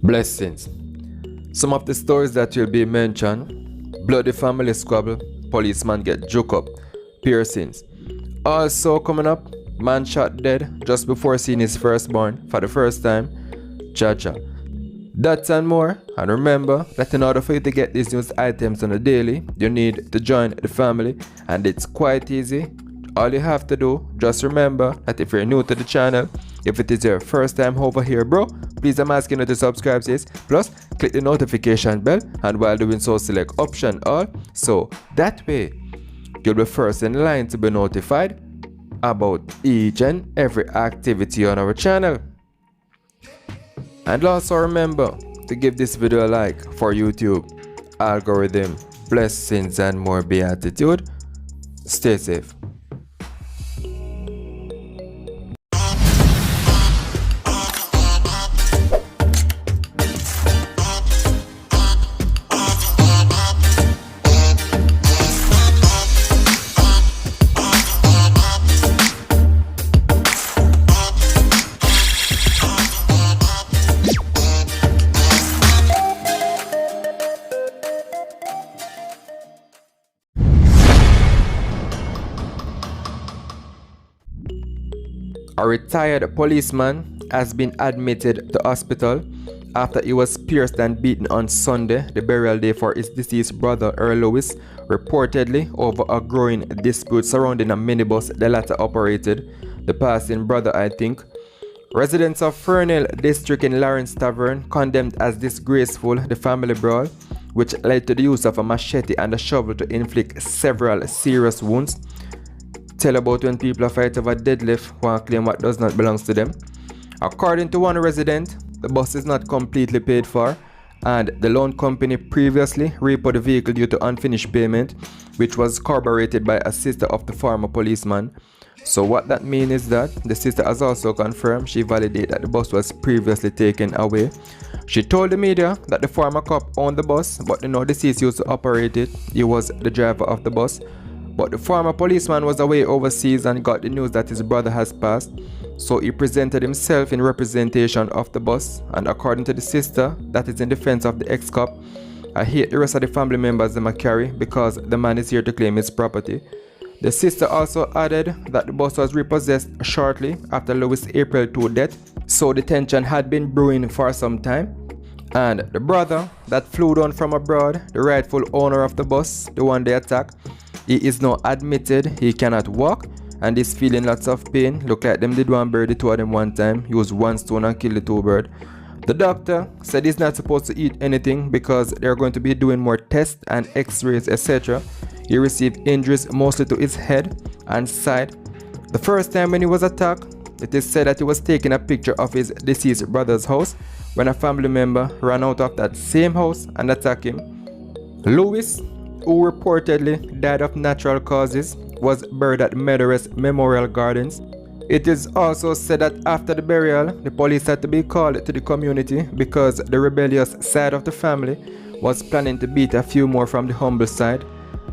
Blessings. Some of the stories that will be mentioned: bloody family squabble, policeman get juke up, piercings. Also coming up, man shot dead just before seeing his firstborn for the first time, Jaja. That and more, and remember that in order for you to get these news items on a daily, you need to join the family, and it's quite easy. All you have to do, just remember that if you're new to the channel, if it is your first time over here, bro, please I'm asking you to subscribe, sis. Plus, click the notification bell, and while doing so, select option all, so that way you'll be first in line to be notified about each and every activity on our channel. And also remember to give this video a like for YouTube algorithm. Blessings and more beatitude. Stay safe. A retired policeman has been admitted to hospital after he was pierced and beaten on Sunday, the burial day for his deceased brother Earl Lewis, reportedly over a growing dispute surrounding a minibus the latter operated. The passing brother, I think. Residents of Fernhill District in Lawrence Tavern condemned as disgraceful the family brawl, which led to the use of a machete and a shovel to inflict several serious wounds. Tell about when people fight over deadlift who claim what does not belong to them. According to one resident, the bus is not completely paid for, and the loan company previously repoed the vehicle due to unfinished payment, which was corroborated by a sister of the former policeman. So what that means is that the sister has also confirmed she validated that the bus was previously taken away. She told the media that the former cop owned the bus, but the deceased used to operate it. He was the driver of the bus. But the former policeman was away overseas and got the news that his brother has passed, so he presented himself in representation of the bus, and according to the sister, that is in defense of the ex-cop. I hate the rest of the family members them carry because the man is here to claim his property. The sister also added that the bus was repossessed shortly after Lewis' April 2 death, so the tension had been brewing for some time. And the brother that flew down from abroad, the rightful owner of the bus, the one they attacked, he is now admitted he cannot walk and is feeling lots of pain. Look like them did one bird, the two of them one time. Use one stone and kill the two birds. The doctor said he's not supposed to eat anything because they're going to be doing more tests and x-rays, etc. He received injuries mostly to his head and side. The first time when he was attacked, it is said that he was taking a picture of his deceased brother's house when a family member ran out of that same house and attacked him. Lewis, who reportedly died of natural causes, was buried at Meadowrest Memorial Gardens. It is also said that after the burial, the police had to be called to the community because the rebellious side of the family was planning to beat a few more from the humble side.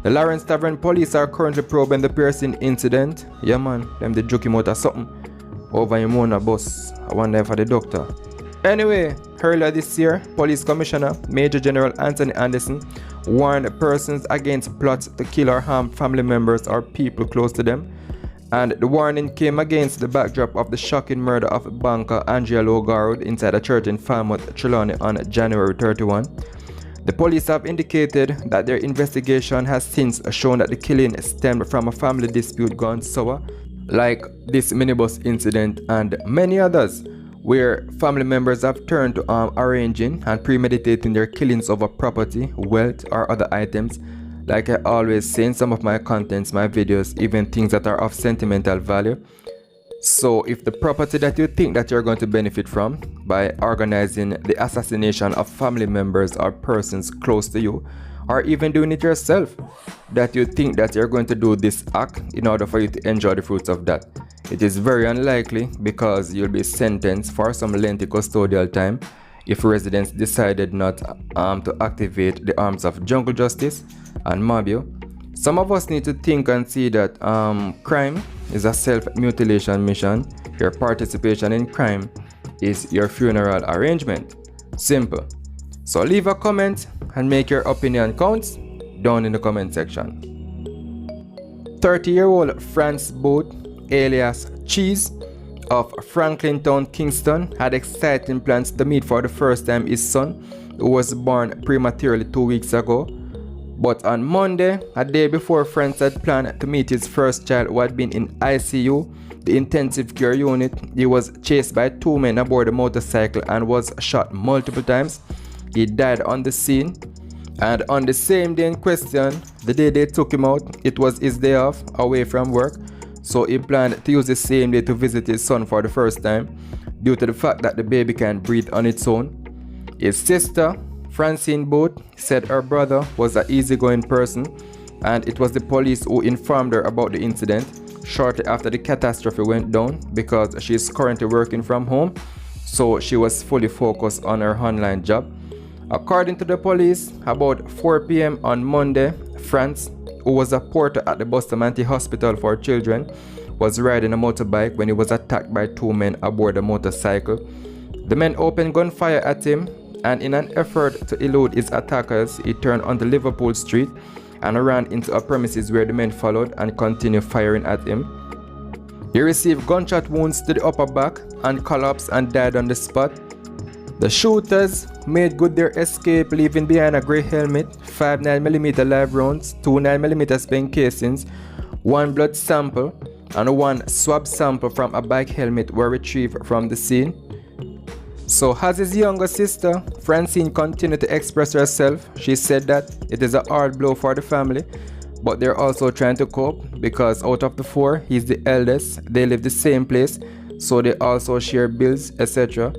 The Lawrence Tavern police are currently probing the piercing incident. Yeah man, them the joke him out of something over him on a bus. I wonder for the doctor. Anyway, earlier this year, Police Commissioner Major General Anthony Anderson warned persons against plots to kill or harm family members or people close to them. And the warning came against the backdrop of the shocking murder of banker Angelo Garwood inside a church in Falmouth, Trelawney on January 31. The police have indicated that their investigation has since shown that the killing stemmed from a family dispute gone sour, like this minibus incident and many others, where family members have turned to arranging and premeditating their killings over property, wealth, or other items. Like I always say in some of my contents, my videos, even things that are of sentimental value. So if the property that you think that you're going to benefit from by organizing the assassination of family members or persons close to you, or even doing it yourself, that you think that you're going to do this act in order for you to enjoy the fruits of that, it is very unlikely because you'll be sentenced for some lengthy custodial time if residents decided not to activate the arms of jungle justice and mob you. Some of us need to think and see that crime is a self-mutilation mission. Your participation in crime is your funeral arrangement. Simple. So leave a comment and make your opinion count down in the comment section. 30-year-old Franze Booth, alias Cheese, of Franklintown, Kingston, had exciting plans to meet for the first time his son, who was born prematurely 2 weeks ago. But on Monday, a day before Franze had planned to meet his first child who had been in ICU, the intensive care unit, he was chased by 2 men aboard a motorcycle and was shot multiple times. He died on the scene. And on the same day in question, the day they took him out, it was his day off, away from work. So he planned to use the same day to visit his son for the first time, due to the fact that the baby can breathe on its own. His sister, Francine Booth, said her brother was an easygoing person, and it was the police who informed her about the incident shortly after the catastrophe went down, because she is currently working from home, so she was fully focused on her online job. According to the police, about 4 p.m. on Monday, Franze, who was a porter at the Bustamante Hospital for Children, was riding a motorbike when he was attacked by 2 men aboard a motorcycle. The men opened gunfire at him, and in an effort to elude his attackers, he turned onto Liverpool Street and ran into a premises where the men followed and continued firing at him. He received gunshot wounds to the upper back and collapsed and died on the spot. The shooters made good their escape, leaving behind a grey helmet, 5 9mm live rounds, 2 9mm spent casings, 1 blood sample, and 1 swab sample from a bike helmet were retrieved from the scene. So as his younger sister, Francine, continued to express herself, she said that it is a hard blow for the family, but they're also trying to cope because out of the 4, he's the eldest, they live the same place, so they also share bills, etc.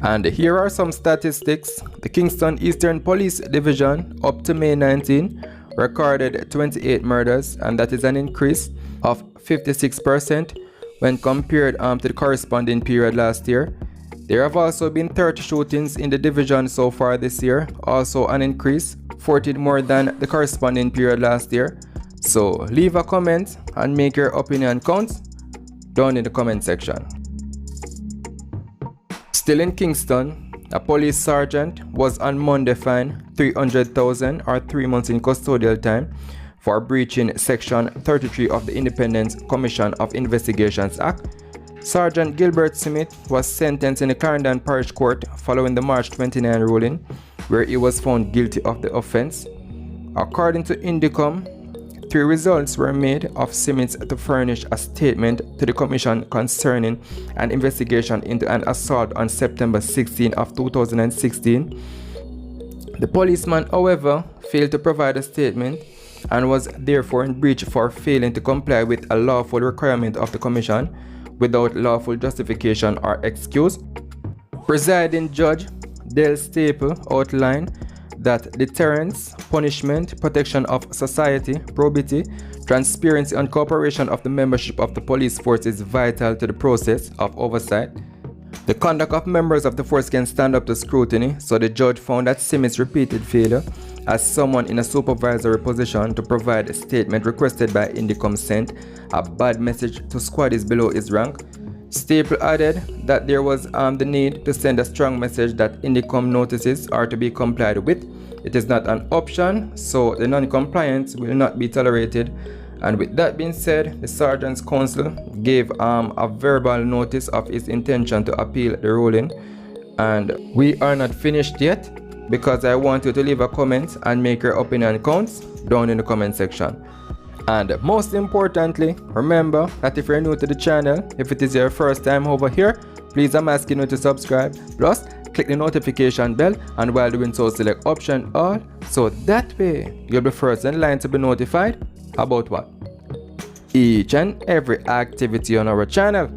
And here are some statistics. The Kingston Eastern Police Division, up to May 19, recorded 28 murders, and that is an increase of 56% when compared to the corresponding period last year. There have also been 30 shootings in the division so far this year, also an increase, 14 more than the corresponding period last year. So leave a comment and make your opinion count down in the comment section. Still in Kingston, a police sergeant was on Monday fined $300,000 or 3 months in custodial time for breaching Section 33 of the Independent Commission of Investigations Act. Sergeant Gilbert Smith was sentenced in the Clarendon Parish Court following the March 29 ruling, where he was found guilty of the offense. According to Indicom, 3 results were made of Smith to furnish a statement to the Commission concerning an investigation into an assault on September 16 of 2016. The policeman, however, failed to provide a statement and was therefore in breach for failing to comply with a lawful requirement of the Commission without lawful justification or excuse. Presiding Judge Dale Staple outlined that deterrence, punishment, protection of society, probity, transparency and cooperation of the membership of the police force is vital to the process of oversight. The conduct of members of the force can stand up to scrutiny, so the judge found that Smith's repeated failure as someone in a supervisory position to provide a statement requested by Indicom sent a bad message to squaddies below his rank. Staple added that there was the need to send a strong message that Indicom notices are to be complied with. It is not an option, so the non-compliance will not be tolerated. And with that being said, the Sergeant's Counsel gave a verbal notice of his intention to appeal the ruling. And we are not finished yet, because I want you to leave a comment and make your opinion count down in the comment section. And most importantly, remember that if you're new to the channel, if it is your first time over here, please I'm asking you to subscribe. Plus, click the notification bell, and while doing so, select option all, so that way you'll be first in line to be notified about what? Each and every activity on our channel.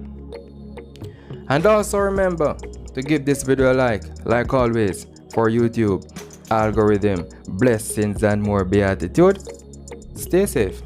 And also remember to give this video a like always, for YouTube algorithm blessings and more beatitude. Stay safe.